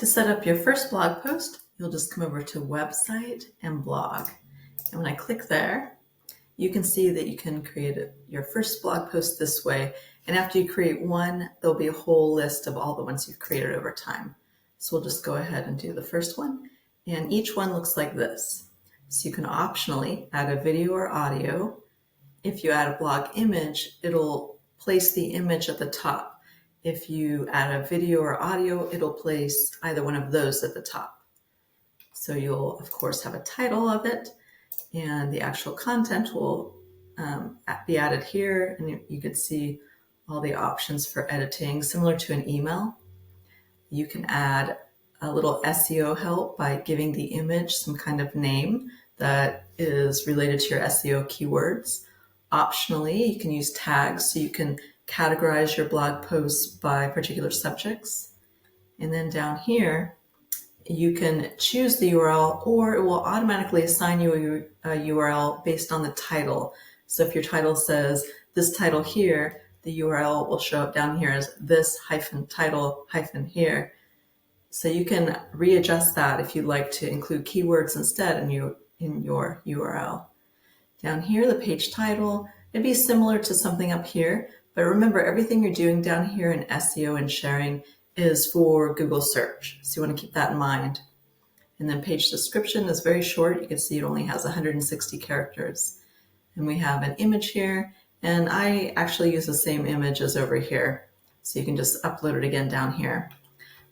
To set up your first blog post, you'll just come over to Website and Blog. And when I click there, you can see that you can create your first blog post this way. And after you create one, there'll be a whole list of all the ones you've created over time. So we'll just go ahead and do the first one. And each one looks like this. So you can optionally add a video or audio. If you add a blog image, it'll place the image at the top. If you add a video or audio, it'll place either one of those at the top. So you'll, of course, have a title of it, and the actual content will be added here. And you can see all the options for editing, similar to an email. You can add a little SEO help by giving the image some kind of name that is related to your SEO keywords. Optionally, you can use tags so you can categorize your blog posts by particular subjects. And then down here, you can choose the URL, or it will automatically assign you a URL based on the title. So if your title says this title here, the URL will show up down here as this -title -here. So you can readjust that if you'd like to include keywords instead in your URL. Down here, the page title, it'd be similar to something up here, but remember, everything you're doing down here in SEO and sharing is for Google search. So you want to keep that in mind. And then page description is very short. You can see it only has 160 characters. And we have an image here, and I actually use the same image as over here. So you can just upload it again down here.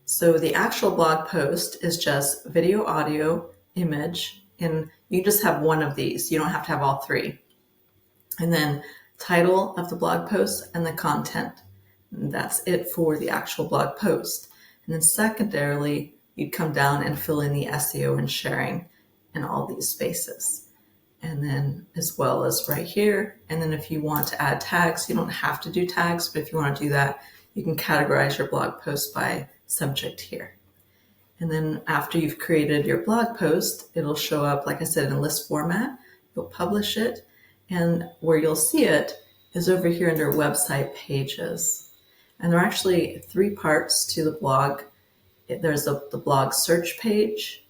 So the actual blog post is just video, audio, image, and you just have one of these. You don't have to have all three. And then title of the blog post and the content. And that's it for the actual blog post. And then secondarily, you'd come down and fill in the SEO and sharing in all these spaces. And then as well as right here. And then if you want to add tags, you don't have to do tags, but if you want to do that, you can categorize your blog post by subject here. And then after you've created your blog post, it'll show up, like I said, in list format. You'll publish it. And where you'll see it is over here under website pages. And there are actually three parts to the blog. There's the blog search page,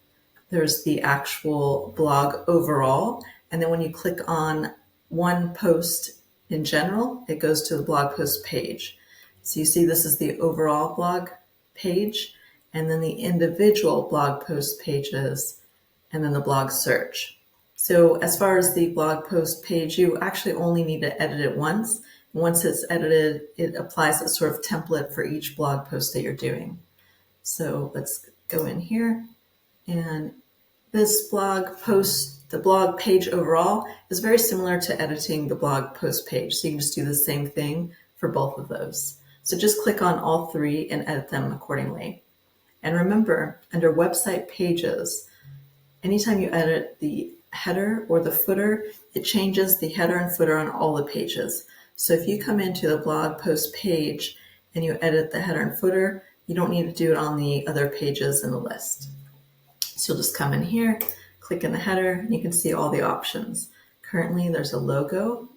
there's the actual blog overall, and then when you click on one post in general, it goes to the blog post page. So you see this is the overall blog page, and then the individual blog post pages, and then the blog search. So as far as the blog post page, you actually only need to edit it once. Once it's edited, it applies a sort of template for each blog post that you're doing. So let's go in here. And this blog post, the blog page overall, is very similar to editing the blog post page. So you can just do the same thing for both of those. So just click on all three and edit them accordingly. And remember, under website pages, anytime you edit the header or the footer, it changes the header and footer on all the pages. So if you come into the blog post page and you edit the header and footer, you don't need to do it on the other pages in the list. So you'll just come in here, click in the header, and you can see all the options. Currently, there's a logo,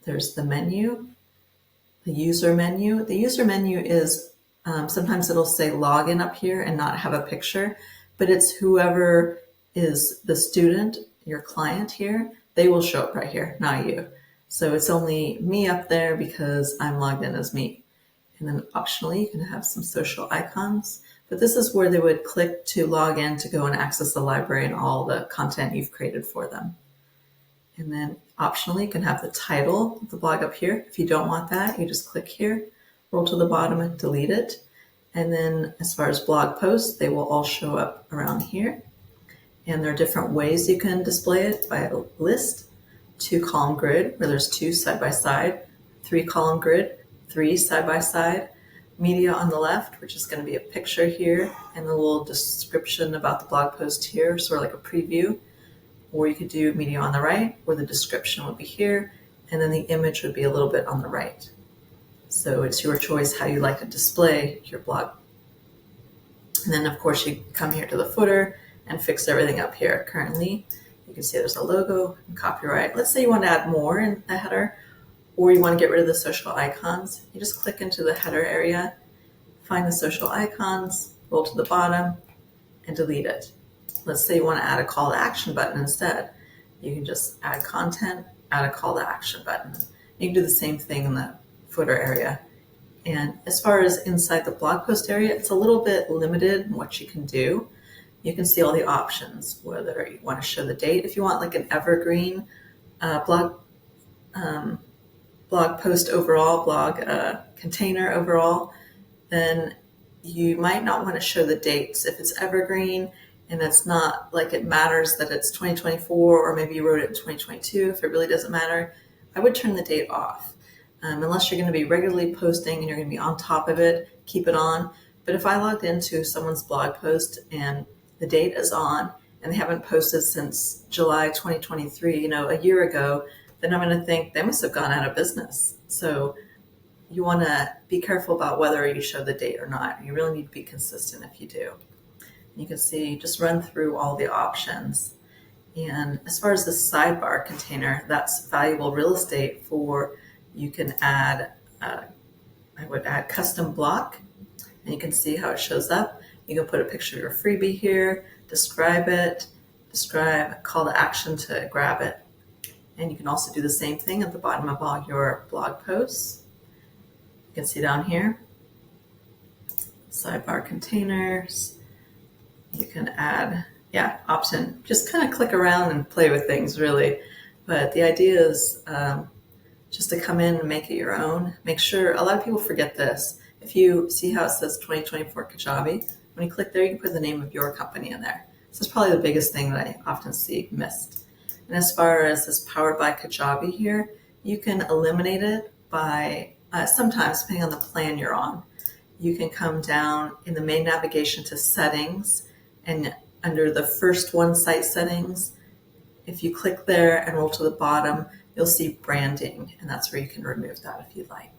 there's the menu, the user menu. The user menu is, sometimes it'll say login up here and not have a picture, but it's whoever is the student, your client here, they will show up right here, not you. So it's only me up there because I'm logged in as me. And then optionally, you can have some social icons, but this is where they would click to log in to go and access the library and all the content you've created for them. And then optionally, you can have the title of the blog up here. If you don't want that, you just click here, roll to the bottom and delete it. And then as far as blog posts, they will all show up around here. And there are different ways you can display it by a list. 2-column grid, where there's 2 side by side, 3-column grid, 3 side by side, media on the left, which is going to be a picture here, and a little description about the blog post here, sort of like a preview. Or you could do media on the right, where the description would be here, and then the image would be a little bit on the right. So it's your choice how you like to display your blog. And then, of course, you come here to the footer and fix everything up here. Currently, you can see there's a logo and copyright. Let's say you want to add more in the header, or you want to get rid of the social icons. You just click into the header area, find the social icons, roll to the bottom, and delete it. Let's say you want to add a call to action button instead. You can just add content, add a call to action button. You can do the same thing in the footer area. And as far as inside the blog post area, it's a little bit limited in what you can do. You can see all the options, whether you want to show the date. If you want like an evergreen blog post overall, blog container overall, then you might not want to show the dates. If it's evergreen and it's not like it matters that it's 2024 or maybe you wrote it in 2022, if it really doesn't matter, I would turn the date off. Unless you're going to be regularly posting and you're going to be on top of it, keep it on. But if I logged into someone's blog post and the date is on and they haven't posted since July 2023, a year ago, then I'm going to think they must have gone out of business. So you want to be careful about whether you show the date or not. You really need to be consistent if you do. You can see, just run through all the options. And as far as the sidebar container, that's valuable real estate for, you can add, I would add custom block, and you can see how it shows up. You can put a picture of your freebie here, describe it, describe call to action to grab it. And you can also do the same thing at the bottom of all your blog posts. You can see down here, sidebar containers. You can add, option. Just kind of click around and play with things, really. But the idea is just to come in and make it your own. Make sure, a lot of people forget this. If you see how it says 2024 Kajabi, when you click there, you can put the name of your company in there. This is probably the biggest thing that I often see missed. And as far as this powered by Kajabi here, you can eliminate it by, sometimes depending on the plan you're on, you can come down in the main navigation to settings, and under the first one, site settings, if you click there and roll to the bottom, you'll see branding, and that's where you can remove that if you'd like.